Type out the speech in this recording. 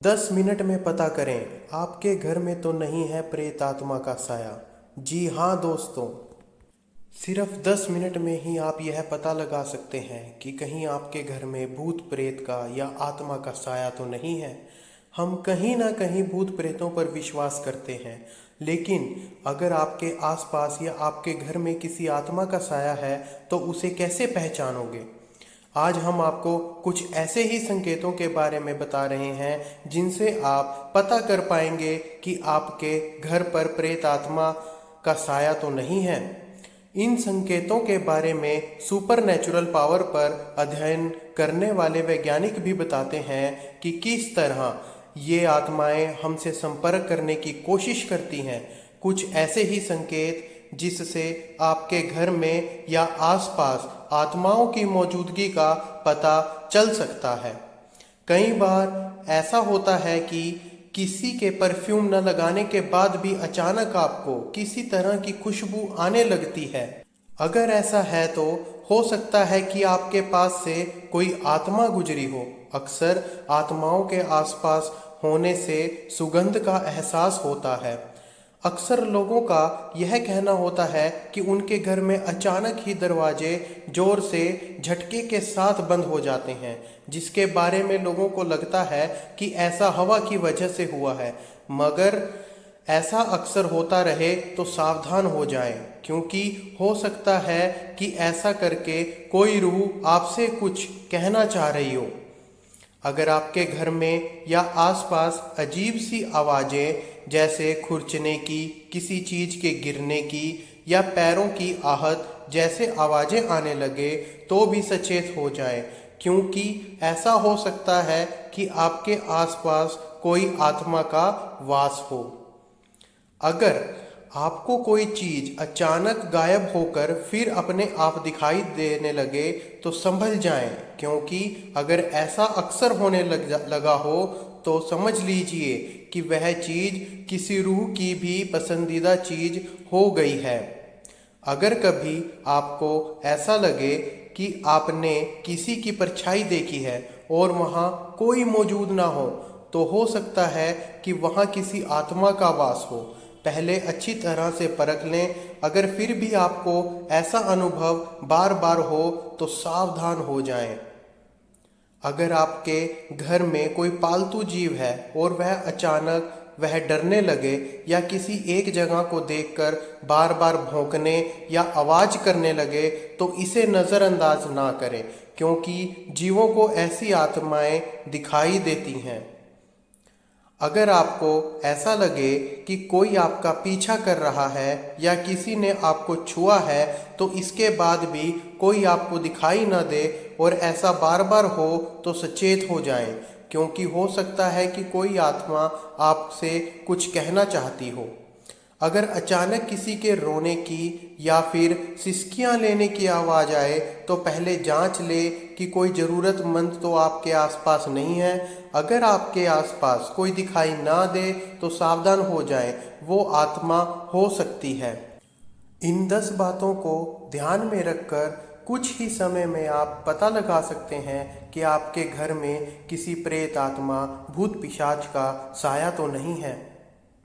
10 minute में पता करें आपके घर में तो नहीं है प्रेत आत्मा का साया। जी हाँ दोस्तों, सिर्फ 10 मिनट में ही आप यह पता लगा सकते हैं कि कहीं आपके घर में भूत प्रेत का या आत्मा का साया तो नहीं है। हम कहीं ना कहीं भूत प्रेतों पर विश्वास करते हैं, लेकिन अगर आपके आसपास या आपके घर में किसी आत्मा का साया है तो उसे कैसे पहचानोगे। आज हम आपको कुछ ऐसे ही संकेतों के बारे में बता रहे हैं जिनसे आप पता कर पाएंगे कि आपके घर पर प्रेत आत्मा का साया तो नहीं है। इन संकेतों के बारे में सुपर नेचुरल पावर पर अध्ययन करने वाले वैज्ञानिक भी बताते हैं कि किस तरह ये आत्माएं हमसे संपर्क करने की कोशिश करती हैं। कुछ ऐसे ही संकेत जिससे आपके घर में या आसपास आत्माओं की मौजूदगी का पता चल सकता है। कई बार ऐसा होता है कि किसी के परफ्यूम न लगाने के बाद भी अचानक आपको किसी तरह की खुशबू आने लगती है। अगर ऐसा है तो हो सकता है कि आपके पास से कोई आत्मा गुजरी हो। अक्सर आत्माओं के आसपास होने से सुगंध का एहसास होता है। अक्सर लोगों का यह कहना होता है कि उनके घर में अचानक ही दरवाजे जोर से झटके के साथ बंद हो जाते हैं, जिसके बारे में लोगों को लगता है कि ऐसा हवा की वजह से हुआ है। मगर ऐसा अक्सर होता रहे तो सावधान हो जाएं, क्योंकि हो सकता है कि ऐसा करके कोई रूह आपसे कुछ कहना चाह रही हो। अगर आपके घर में या आसपास अजीब सी आवाज़ें जैसे खुरचने की, किसी चीज़ के गिरने की या पैरों की आहट जैसे आवाज़ें आने लगे तो भी सचेत हो जाएं, क्योंकि ऐसा हो सकता है कि आपके आसपास कोई आत्मा का वास हो। अगर आपको कोई चीज़ अचानक गायब होकर फिर अपने आप दिखाई देने लगे तो संभल जाएं, क्योंकि अगर ऐसा अक्सर होने लगा हो तो समझ लीजिए कि वह चीज़ किसी रूह की भी पसंदीदा चीज़ हो गई है। अगर कभी आपको ऐसा लगे कि आपने किसी की परछाई देखी है और वहाँ कोई मौजूद ना हो हो सकता है कि वहाँ किसी आत्मा का वास हो। पहले अच्छी तरह से परख लें। अगर फिर भी आपको ऐसा अनुभव बार बार हो तो सावधान हो जाएं। अगर आपके घर में कोई पालतू जीव है और वह डरने लगे या किसी एक जगह को देखकर बार बार भौंकने या आवाज़ करने लगे तो इसे नज़रअंदाज ना करें, क्योंकि जीवों को ऐसी आत्माएं दिखाई देती हैं। अगर आपको ऐसा लगे कि कोई आपका पीछा कर रहा है या किसी ने आपको छुआ है तो इसके बाद भी कोई आपको दिखाई न दे और ऐसा बार बार हो तो सचेत हो जाएं, क्योंकि हो सकता है कि कोई आत्मा आपसे कुछ कहना चाहती हो। अगर अचानक किसी के रोने की या फिर सिसकियां लेने की आवाज़ आए तो पहले जांच ले कि कोई ज़रूरतमंद तो आपके आसपास नहीं है। अगर आपके आसपास कोई दिखाई ना दे तो सावधान हो जाएं, वो आत्मा हो सकती है। इन 10 बातों को ध्यान में रखकर कुछ ही समय में आप पता लगा सकते हैं कि आपके घर में किसी प्रेत आत्मा, भूत पिशाच का साया तो नहीं है।